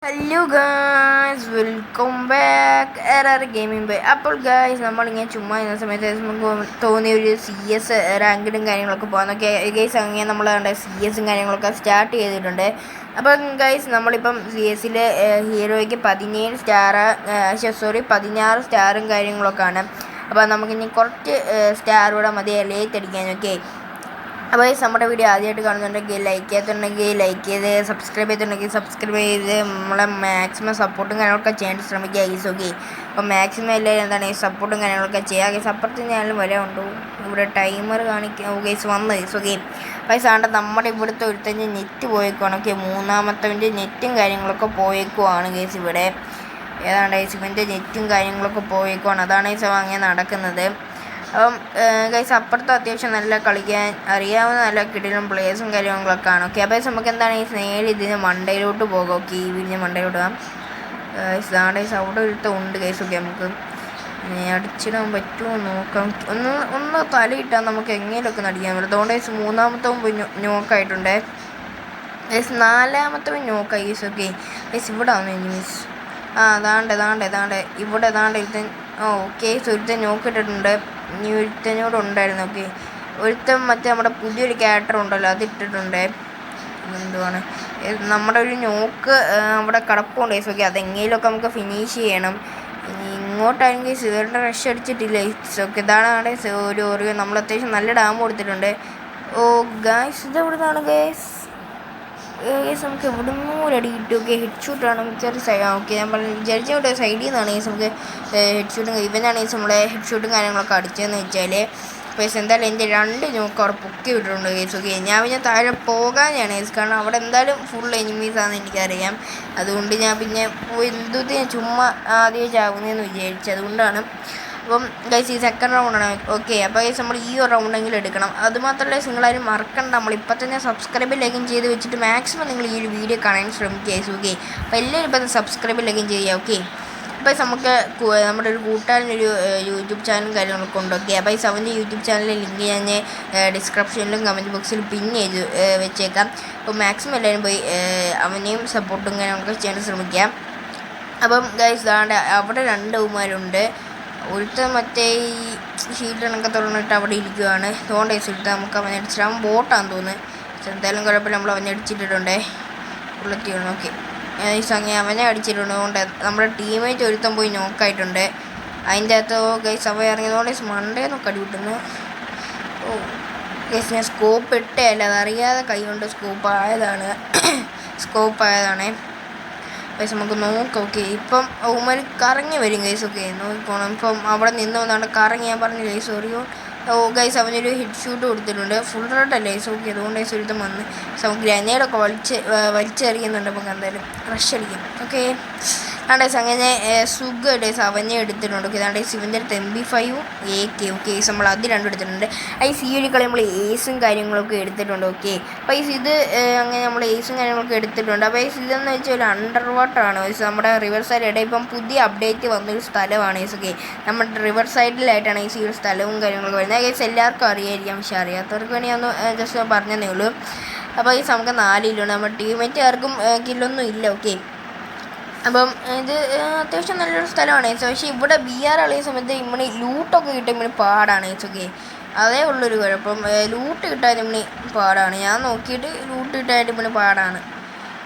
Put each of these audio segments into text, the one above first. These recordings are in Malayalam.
Hello guys, welcome back error gaming bye. അപ്പോൾ ഗായ്സ്, നമ്മളിങ്ങനെ ചുമ്മാ ഇരുന്ന സമയത്ത് നമുക്ക് തോന്നിയ ഒരു CS റാങ്കിടും കാര്യങ്ങളൊക്കെ പോകുന്നൊക്കെ ഗൈസ്. അങ്ങനെ നമ്മൾ CS കാര്യങ്ങളൊക്കെ സ്റ്റാർട്ട് ചെയ്തിട്ടുണ്ട്. അപ്പം ഗൈസ്, നമ്മളിപ്പം CS ഹീറോയ്ക്ക് 17 സ്റ്റാർ, 16 സ്റ്റാറും കാര്യങ്ങളൊക്കെ ആണ്. അപ്പോൾ നമുക്കിനി കുറച്ച് സ്റ്റാർ കൂടെ മതി ലേറ്റ് അടിക്കാനൊക്കെ. അപ്പോൾ നമ്മുടെ വീഡിയോ ആദ്യമായിട്ട് കാണുന്നുണ്ടെങ്കിൽ ലൈക്ക് ചെയ്തിട്ടുണ്ടെങ്കിൽ ലൈക്ക് ചെയ്ത്, സബ്സ്ക്രൈബ് ചെയ്തിട്ടുണ്ടെങ്കിൽ സബ്സ്ക്രൈബ് ചെയ്ത് നമ്മളെ മാക്സിമം സപ്പോർട്ടും കാര്യങ്ങളൊക്കെ ചെയ്യാൻ ശ്രമിക്കുക ഗൈസ്. ഓക്കെ, അപ്പോൾ മാക്സിമം എല്ലാവരും എന്താണ് സപ്പോർട്ടും കാര്യങ്ങളൊക്കെ ചെയ്യുക ഗൈസ്. അപ്പുറത്ത് ഞാനും വരാനുണ്ടോ, ഇവിടെ ടൈമർ കാണിക്കുക ഗൈസ്, വന്ന് ഗൈസ്. ഓക്കെ, പൈസ ആണ്ട് നമ്മുടെ ഇവിടുത്തെ ഒരുത്തന്നെ നെറ്റ് പോയേക്കുവാണ്. ഓക്കെ, മൂന്നാമത്തവൻ്റെ നെറ്റും കാര്യങ്ങളൊക്കെ പോയേക്കുവാണ് ഗൈസ്. ഇവിടെ ഏതാണ്ട് ഗൈസ് ഇവൻ്റെ നെറ്റും കാര്യങ്ങളൊക്കെ പോയേക്കുവാണ്. അതാണ് ഗൈസ് അങ്ങനെ നടക്കുന്നത്. അപ്പം ഗൈസ്, അപ്പുറത്ത് അത്യാവശ്യം നല്ല കളിക്കാൻ അറിയാവുന്ന നല്ല കിടിലും പ്ലേയേഴ്സും കാര്യങ്ങളൊക്കെ ആണ്. ഓക്കെ, അപ്പോൾ നമുക്ക് എന്താണ് ഈ നേരെ ഇതിന് മണ്ടയിലോട്ട് പോകാം. ഓക്കെ, ഈ വീടിന് മണ്ടയിലോട്ട് പോകാം ഗൈസ്. ഇതാണ് ഗൈസ്, അവിടെ ഒരുത്ത ഉണ്ട് ഗൈസ്. ഓക്കെ, നമുക്ക് അടിച്ചിടാൻ പറ്റുമോ നോക്കാം. ഒന്ന് തലയിട്ടാൽ നമുക്ക് എങ്ങനെയൊക്കെ നടിക്കാൻ പറ്റും. അതുകൊണ്ട് ഗൈസ് മൂന്നാമത്തവും പോയി നോക്കായിട്ടുണ്ട് ഗൈസ്. നാലാമത്തവൻ നോക്കാം ഗൈസ്. ഓക്കെ ഗൈസ്, ഇവിടെ ആവുന്നു എനിമീസ്. അതാണ്ട് ഇവിടെ ഒരുത്തൻ. ഓക്കെ, ഒരുത്തൻ നോക്കിയിട്ടിട്ടുണ്ട്. ഇനി ഒരുത്തനോട് ഉണ്ടായിരുന്നു. ഓക്കെ, ഒരുത്തൻ മറ്റേ നമ്മുടെ പുതിയൊരു ക്യാരക്ടർ ഉണ്ടല്ലോ, അതിട്ടിട്ടുണ്ട്. എന്തുവാണ് നമ്മുടെ ഒരു നോക്ക് അവിടെ കിടപ്പുണ്ട് ഗൈസ്. ഓക്കെ, അതെങ്ങനെയൊക്കെ നമുക്ക് ഫിനിഷ് ചെയ്യണം. ഇനി ഇങ്ങോട്ടാണെങ്കിൽ സീറിൻ്റെ റഷ് അടിച്ചിട്ടില്ല. ഓക്കെ, ഇതാണ് ഒരു നമ്മൾ അത്യാവശ്യം നല്ല ഡാം കൊടുത്തിട്ടുണ്ട്. ഓ ഗൈസ്, ഇതെവിടുന്നാണ് ഗൈസ്? നമുക്ക് എവിടുന്നും ഒരു അടി കിട്ടും. ഓക്കെ, ഹെഡ് ഷൂട്ടാണ് മിക്കവാറും. ഓക്കെ, ഞാൻ പറഞ്ഞു വിചാരിച്ച സൈഡിൽ നിന്നാണ് നമുക്ക് ഹെഡ് ഷൂട്ടും ഇവനാണ് നമ്മളെ ഹെഡ് ഷൂട്ടും കാര്യങ്ങളൊക്കെ അടിച്ചതെന്ന് വെച്ചാൽ. പക്ഷേ എന്തായാലും എൻ്റെ 2 നോക്ക് അവിടെ പൊക്കി വിട്ടിട്ടുണ്ട് കേസ്. ഓക്കെ, ഞാൻ പിന്നെ താഴെ പോകാനാണ് കേസ്, കാരണം അവിടെ എന്തായാലും ഫുൾ എനിമീസാണെന്ന് എനിക്കറിയാം. അതുകൊണ്ട് ഞാൻ പിന്നെ ഞാൻ ചുമ്മാ ആദ്യം ചാകുന്നതെന്ന് വിചാരിച്ചു. അതുകൊണ്ടാണ്. അപ്പം ഗൈസ്, ഈ സെക്കൻഡ് റൗണ്ടാണ്. ഓക്കെ, അപ്പോൾ ഗൈസ് നമ്മൾ ഈ ഒരു റൗണ്ടെങ്കിലും എടുക്കണം. അതുമാത്രമല്ല നിങ്ങളാരും മറക്കണ്ട, നമ്മളിപ്പോൾ തന്നെ സബ്സ്ക്രൈബ് ലൈക്കും ചെയ്ത് വെച്ചിട്ട് മാക്സിമം നിങ്ങൾ ഈ ഒരു വീഡിയോ കാണാൻ ശ്രമിക്കുക ഗൈസ്. ഓക്കെ, അപ്പോൾ എല്ലാവരും ഇപ്പോൾ സബ്സ്ക്രൈബ് ലൈക്കും ചെയ്യുക. ഓക്കെ, അപ്പോൾ നമുക്ക് നമ്മുടെ ഒരു കൂട്ടുകാരനൊരു യൂട്യൂബ് ചാനലും കാര്യങ്ങളൊക്കെ ഉണ്ട്. ഓക്കെ, അപ്പോൾ അവൻ്റെ യൂട്യൂബ് ചാനലിലെ ലിങ്ക് ഞാൻ ഡിസ്ക്രിപ്ഷനിലും കമൻറ്റ് ബോക്സിലും പിൻ ചെയ്ത് വെച്ചേക്കാം. അപ്പോൾ മാക്സിമം എല്ലാവരും പോയി അവനെയും സപ്പോർട്ടും കാര്യങ്ങളൊക്കെ ചെയ്യാൻ ശ്രമിക്കാം. അപ്പം ഗൈസ്, അവിടെ 2 ഉമാരുണ്ട്. ഒരുത്തൻ മറ്റേ ഈ ഷീറ്റ് കണക്കെ തുറന്നിട്ട് അവിടെ ഇരിക്കുകയാണ്. അതുകൊണ്ട് എടുത്ത് നമുക്ക് അവനെ അടിച്ചിട്ട്, അവൻ ബോട്ടാന്ന് തോന്നുന്നു. എന്തായാലും കുഴപ്പമില്ല, നമ്മൾ അവനെ അടിച്ചിട്ടുണ്ടേ. ഉള്ളത്തിയാണ്. ഓക്കെ, ഈ സമയം അവനെ അടിച്ചിട്ടുണ്ട്. അതുകൊണ്ട് നമ്മുടെ ടീമേറ്റ് ഒരുത്തൻ പോയി നോക്കായിട്ടുണ്ട്. അതിൻ്റെ അകത്ത് ഗൈസ് അവ ഇറങ്ങിയതുകൊണ്ട് മണ്ടേന്നൊക്കെ അടി കിട്ടുന്നു. ഓ ഗൈസ്, ഞാൻ സ്കോപ്പ് ഇട്ടേ അല്ല, അതറിയാതെ കൈ കൊണ്ട് സ്കോപ്പ് ആയതാണ്. ഗൈസ് നമുക്ക് നോക്കാം. ഓക്കെ, ഇപ്പം ഉമ്മർ കറങ്ങി വരും ഗൈസ്. ഓക്കെ, നോക്കിക്കോണം. ഇപ്പം അവിടെ നിന്ന് വന്നാണ്ട് കറങ്ങി, ഞാൻ പറഞ്ഞില്ലേ ഗൈസ്. സോറിയോ. ഗൈസ് അവനൊരു ഹെഡ് ഷൂട്ട് കൊടുത്തിട്ടുണ്ട്. ഫുൾ റെഡ് അല്ലേ ഗൈസ്. ഓക്കെ, അതുകൊണ്ട് ഗൈസ് ഒരുത്തം വന്ന് നമുക്ക് ഗ്രനേഡൊക്കെ വലിച്ചെറിയുന്നുണ്ട്. നമുക്ക് എന്തായാലും റഷ് അടിക്കും. ഓക്കെ, ഗൈസ് അങ്ങനെ സുഖമായിട്ട് ഗൈസ് അവനെ എടുത്തിട്ടുണ്ട്. ഓക്കെ, ഗൈസ് ഇവൻ്റെ അടുത്ത് MP5 AK. ഓക്കെ ഗൈസ്, നമ്മൾ അത് 2 എടുത്തിട്ടുണ്ട്. ഗൈസ് ഈ ഒരു കളി നമ്മൾ ഏസും കാര്യങ്ങളൊക്കെ എടുത്തിട്ടുണ്ട്. ഓക്കെ, അപ്പോൾ ഗൈസ് ഇത് അങ്ങനെ നമ്മൾ ഏസും കാര്യങ്ങളൊക്കെ എടുത്തിട്ടുണ്ട്. അപ്പോൾ ഗൈസ് ഇതെന്ന് വെച്ചാൽ ഒരു അണ്ടർ വാട്ടറാണ് ഗൈസ്. നമ്മുടെ റിവർ സൈഡ് ഇടയിൽ ഇപ്പം പുതിയ അപ്ഡേറ്റ് വന്നൊരു സ്ഥലമാണ് ഗൈസ്. ഓക്കെ, നമ്മുടെ റിവർ സൈഡിലായിട്ടാണ് ഗൈസ് ഈ ഒരു സ്ഥലവും കാര്യങ്ങളൊക്കെ വരുന്നത്. ഗൈസ് എല്ലാവർക്കും അറിയായിരിക്കാം, പക്ഷേ അറിയാത്തവർക്ക് വേണ്ടി ഒന്ന് ജസ്റ്റ് പറഞ്ഞതേ ഉള്ളൂ. അപ്പോൾ ഗൈസ് നമുക്ക് 4 കില്ലുണ്ട്. നമ്മുടെ ടീമേറ്റ് ആർക്കും കില്ലൊന്നും ഇല്ല. ഓക്കെ, അപ്പം ഇത് അത്യാവശ്യം നല്ലൊരു സ്ഥലമാണ് ഗൈസ്. പക്ഷേ ഇവിടെ BR കളിയ സമയത്ത് ഇമ്മണി ലൂട്ടൊക്കെ കിട്ടുമ്പോൾ പാടാണ് ഗൈസ്. ഓക്കെ, അതേ ഉള്ളൊരു കുഴപ്പം, ലൂട്ട് കിട്ടാൻ ഇമ്മണി പാടാണ്. ഞാൻ നോക്കിയിട്ട് ലൂട്ട് കിട്ടാനായിട്ട് ഇമ്മണി പാടാണ്.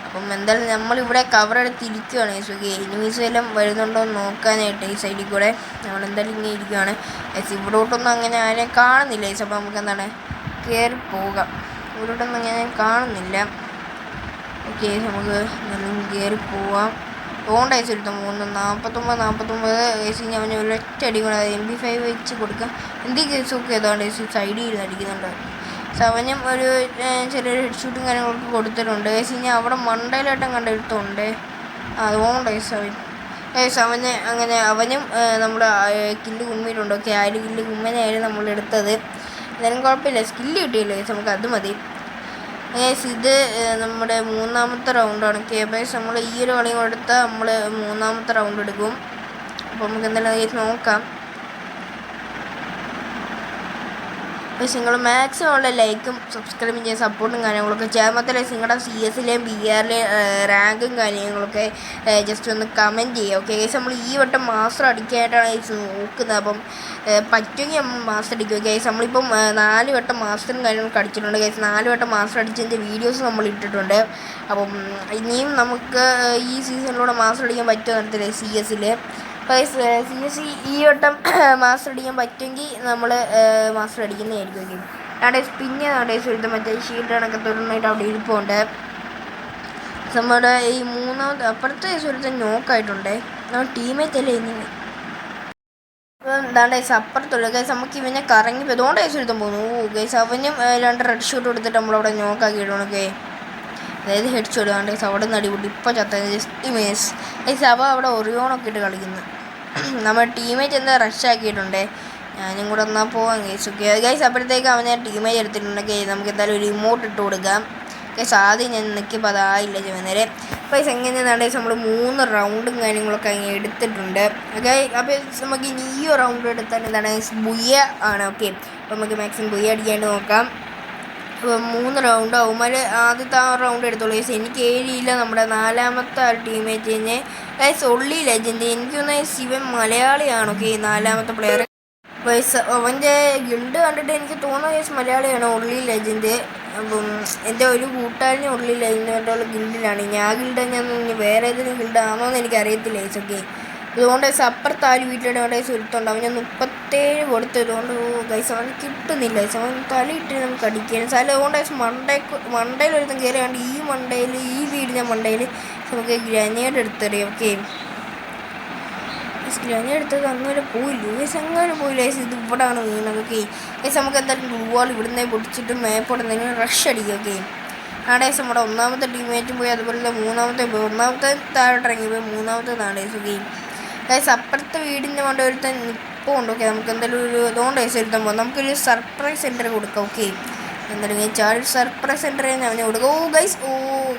അപ്പം എന്തായാലും നമ്മളിവിടെ കവറെടുത്തിരിക്കുകയാണ് ഗൈസ്. ഓക്കെ, എനിമീസ് എല്ലാം വരുന്നുണ്ടോ എന്ന് നോക്കാനായിട്ട് ഈ സൈഡിൽ കൂടെ നമ്മളെന്തായാലും ഇങ്ങനെ ഇരിക്കുകയാണ് ഗൈസ്. ഇവിടോട്ടൊന്നും അങ്ങനെ ആരെയും കാണുന്നില്ല ഗൈസ്. അപ്പോൾ നമുക്ക് എന്താണ് കയറി പോകാം. ഇവിടോട്ടൊന്നും അങ്ങനെ കാണുന്നില്ല. ഓക്കെ, നമുക്ക് കയറി പോവാം. അതുകൊണ്ട് ഗൈസ് എടുത്ത 49 ഗൈസ്. ഇനി അവന് ഒരൊറ്റ അടി കൂടെ MP5 വെച്ച് കൊടുക്കാം. എന്ത് കേസ്. ഓക്കെ, അതുകൊണ്ട് ഗൈസ് സൈഡിൽ ഇരുന്ന് അടിക്കുന്നുണ്ട്. അവനും ഒരു ചെറിയൊരു ഹെഡ് ഷൂട്ടും കാര്യങ്ങളൊക്കെ കൊടുത്തിട്ടുണ്ട് ഗൈസ്. ഇനി അവിടെ മണ്ടയിലായിട്ടും കണ്ടെടുത്തുണ്ട്. അതുകൊണ്ട് ഗൈസ് അവന് അങ്ങനെ അവനും നമ്മൾ കില്ല് കുമ്മിയിട്ടുണ്ട്. ഓക്കെ, 1 കില്ല് കുമ്മനായിരുന്നു നമ്മളെടുത്തത്. എന്തായാലും കുഴപ്പമില്ല, സ്കില്ല് കിട്ടിയില്ല ഗൈസ്, നമുക്ക് അത് മതി ഗൈസ്. ഇത് നമ്മുടെ 3ാമത്തെ റൗണ്ടാണ്. ഗൈസ് നമ്മൾ ഈ ഒരു കളിയും കൊടുത്താൽ നമ്മൾ 3ാമത്തെ റൗണ്ട് എടുക്കും. അപ്പോൾ നമുക്ക് എന്തായാലും ഗൈസ് നോക്കാം. പക്ഷേ നിങ്ങൾ മാക്സിമം ഉള്ള ലൈക്കും സബ്സ്ക്രൈബും ചെയ്യുക, സപ്പോർട്ടും കാര്യങ്ങളൊക്കെ ചെയ്യാൻ മാത്രമല്ല നിങ്ങളുടെ CS-ലെയും BR-ലെയും റാങ്കും കാര്യങ്ങളൊക്കെ ജസ്റ്റ് ഒന്ന് കമൻറ്റ് ചെയ്യുക. ഓക്കെ ഗൈസ്, നമ്മൾ ഈ വട്ടം മാസ്റ്റർ അടിക്കാനായിട്ടാണ് ഗൈസ് നോക്കുന്നത്. അപ്പം പറ്റുമെങ്കിൽ നമ്മൾ മാസ്റ്റർ അടിക്കുക ഗൈസ്. നമ്മളിപ്പം 4 വട്ടം മാസ്റ്ററും കാര്യങ്ങളൊക്കെ അടിച്ചിട്ടുണ്ട് ഗൈസ്. 4 വട്ടം മാസ്റ്റർ അടിച്ചതിൻ്റെ വീഡിയോസ് നമ്മൾ ഇട്ടിട്ടുണ്ട്. അപ്പം ഇനിയും നമുക്ക് ഈ സീസണിലൂടെ മാസ്റ്റർ അടിക്കാൻ പറ്റുമോ നടത്തില്ല CS-ൽ. CS ഈ വട്ടം മാസ്റ്റർ അടിക്കാൻ പറ്റുമെങ്കിൽ നമ്മൾ മാസ്റ്റർ അടിക്കുന്നതായിരിക്കും. അവിടെ പിന്നെ അവിടെ സുഹൃത്ത് മറ്റേ ഷീൽഡ് കണക്കെ തുറന്നിട്ട് അവിടെ ഇരിപ്പുണ്ട്. നമ്മുടെ ഈ മൂന്നാമത്തെ അപ്പുറത്തെ സുഹൃത്ത് നോക്കായിട്ടുണ്ട്. നമ്മൾ ടീമേറ്റ് അല്ലേ ഇനി എന്താണ്ട് ഗൈസ് അപ്പുറത്തുള്ള ഗൈസ് നമുക്ക് ഇവനെ കറങ്ങി അതുകൊണ്ട് ഗൈസ് എടുത്താൻ പോകുന്നു. ഗൈസ് അവനും 2 റെഡ് ഷൂട്ട് കൊടുത്തിട്ട് നമ്മളവിടെ നോക്കാക്കിയിടണം. ഓക്കെ അതായത് ഹെഡ് ഷോട്ട് ആണ് ഗൈസ്. അവിടെ നിന്ന് അടിപൊളി ഇപ്പോൾ ചത്ത ജസ്റ്റ് മിസ് ഗൈസ്. അവ അവിടെ ഒറിയോണൊക്കെ ഇട്ട് കളിക്കുന്നു. നമ്മുടെ ടീമേറ്റ് എന്താ റഷ് ആക്കിയിട്ടുണ്ട്. ഞാനും കൂടെ എന്നാൽ പോവാം ഗൈസ്. ഓക്കെ ഗൈസ് അപ്പോഴത്തേക്ക് അവനെ ടീമേറ്റ് എടുത്തിട്ടുണ്ടെങ്കിൽ നമുക്ക് എന്തായാലും ഒരു ഇമോട്ട് ഇട്ട് കൊടുക്കാം ഗൈസ്. ആദ്യം ഞാൻ നിൽക്കിയപ്പോൾ അതായില്ല ചെയ്യുന്നേരെ. അപ്പോൾ എങ്ങനെയാണെന്ന് ഗൈസ് നമ്മൾ 3 റൗണ്ടും കാര്യങ്ങളൊക്കെ അങ്ങനെ എടുത്തിട്ടുണ്ട്. ഓക്കെ അപ്പോൾ നമുക്ക് ഇനി ഈ റൗണ്ട് എടുത്താൽ എന്താണ് ബുയ്യ ആണ്. ഓക്കെ അപ്പോൾ നമുക്ക് മാക്സിമം ബുയ്യ അടിക്കാണ്ട് നോക്കാം. അപ്പോൾ 3 റൗണ്ട് അവന്മാർ ആദ്യത്തെ റൗണ്ട് എടുത്തോളൂ ഗൈസ്. എനിക്ക് ഏരിയില്ല നമ്മുടെ 4ാമത്തെ ടീമേറ്റിനെ ഗൈസ് ഒള്ളി ലെജൻഡ്. എനിക്കൊന്ന് ശിവൻ മലയാളിയാണ്. ഓക്കെ 4ാമത്തെ പ്ലെയർ ഗൈസ്. അവൻ്റെ ഗിൽഡ് കണ്ടിട്ട് എനിക്ക് തോന്നുന്ന ഗൈസ് മലയാളിയാണ് ഒള്ളി ലെജൻഡ്. അപ്പം എൻ്റെ ഒരു കൂട്ടുകാരനെ ഉള്ളി ലെജൻഡുള്ള ഗിൽഡിലാണ്. ഞാൻ ഗിൽഡ് ഞാൻ വേറെ ഏതെങ്കിലും ഗിൽഡാണോ എന്ന് എനിക്കറിയത്തില്ല ഗൈസ്. ഓക്കെ അതുകൊണ്ട് അപ്പുറത്ത് ആ ഒരു വീട്ടിലൂടെ അവിടെ സുഹൃത്തുണ്ട്. അവൻ ഞാൻ 37 കൊടുത്തതുകൊണ്ട് ഗൈസ് അവന് കിട്ടുന്നില്ല ഗൈസ്. അവൻ തലയിട്ട് നമുക്ക് അടിക്കാൻ സ്ഥലം. അതുകൊണ്ട് ഗൈസ് മണ്ടയിൽ ഒരുത്തം കയറിയാണ്ട് ഈ മണ്ടയിൽ ഈ വീടിൻ്റെ മണ്ടയിൽ നമുക്ക് ഗ്രനേഡ് എടുത്തറിയാം. ഓക്കെ ഗ്രനേഡ് എടുത്തത് അങ്ങനെ പോയില്ല ഗൈസ്. അങ്ങനെ പോയില്ല ഗൈസ്. ഇത് ഇവിടെയാണ് വീണത്. ഓക്കെ ഗൈസ് നമുക്ക് എന്തായാലും ഗ്ലൂവാൾ ഇവിടുന്ന് പൊടിച്ചിട്ട് മേപ്പോടെ എന്തെങ്കിലും റഷ് അടിക്കുക. ഓക്കെ നാളെ ഗൈസ് നമ്മുടെ 1ാമത്തെ ടീമേറ്റും പോയി. അതുപോലെ 3ാമത്തെ പോയി. 1ാമത്തെ താഴോട്ട് ഇറങ്ങി പോയി. 3ാമത്തെ നാളെ ഗൈസ്. ഓക്കെ ഗൈസ് അപ്പുറത്തെ വീടിൻ്റെ കൊണ്ട് ഒരുത്തൻ ഇപ്പോൾ ഉണ്ട്. ഓക്കെ നമുക്ക് എന്തായാലും ഒരു അതുകൊണ്ട് ഗൈസ് എടുത്താൽ പോകാം. നമുക്കൊരു സർപ്രൈസ് സെൻറ്റർ കൊടുക്കാം. ഓക്കെ എന്തായാലും ചാടി സർപ്രൈസ് സെൻറ്റർ അവന് കൊടുക്കുക.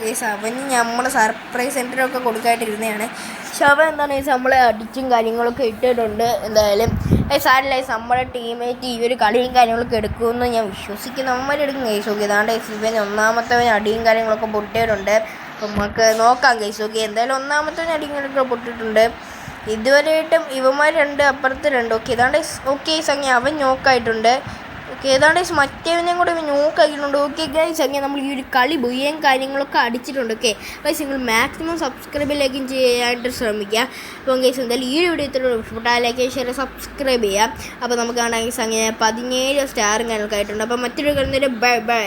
ഗൈസ് അവന് നമ്മൾ സർപ്രൈസ് സെൻറ്ററൊക്കെ കൊടുക്കാനായിട്ടിരുന്നതാണ്. പക്ഷെ അവൻ എന്താണ് ഗൈസ് നമ്മളെ അടിച്ചും കാര്യങ്ങളൊക്കെ ഇട്ടിട്ടുണ്ട്. എന്തായാലും ഗൈസ് ആരില്ല ഗൈസ് നമ്മുടെ ടീമേറ്റ് ഈ ഒരു കളിയും കാര്യങ്ങളൊക്കെ എടുക്കുമെന്ന് ഞാൻ വിശ്വസിക്കുന്നു. നമ്മലെടുക്കും ഗൈസ്. ഓക്കെ ഇതാണ്ട് ഗൈസ് ഇവൻ 1ാമത്തവൻ അടിയും കാര്യങ്ങളൊക്കെ പൊട്ടിയിട്ടുണ്ട്. അപ്പം നമുക്ക് നോക്കാം ഗൈസ്. ഓക്കെ എന്തായാലും 1ാമത്തവൻ അടിയും കാര്യങ്ങളൊക്കെ പൊട്ടിയിട്ടുണ്ട്. ഇതുവരെയായിട്ടും ഇവന്മാർ 2 അപ്പുറത്ത് 2. ഓക്കെ ഏതാണ്ട് ഓക്കെ സംഖ്യ അവൻ നോക്കായിട്ടുണ്ട്. ഓക്കെ ഏതാണ്ട് മറ്റേവനെയും കൂടെ ഇവൻ നോക്കാക്കിയിട്ടുണ്ട്. ഓക്കെ ഗൈസ് അങ്ങനെ നമ്മൾ ഈ ഒരു കളി ബുയ്യയും കാര്യങ്ങളൊക്കെ അടിച്ചിട്ടുണ്ട്. ഓക്കെ ഗൈസ് നിങ്ങൾ മാക്സിമം സബ്സ്ക്രൈബിലേക്കും ചെയ്യാനായിട്ട് ശ്രമിക്കുക. അപ്പം ഗൈസ് എന്തായാലും ഈ വീഡിയോ ഇത്ര ഇഷ്ടപ്പെട്ടാൽ ലൈക്ക് ഷെയർ സബ്സ്ക്രൈബ് ചെയ്യുക. അപ്പോൾ നമുക്ക് കാണാൻ ഗൈസ് അങ്ങനെ 17 സ്റ്റാറും കാര്യങ്ങളൊക്കെ ആയിട്ടുണ്ട്. അപ്പോൾ മറ്റൊരു ബൈ ബൈ.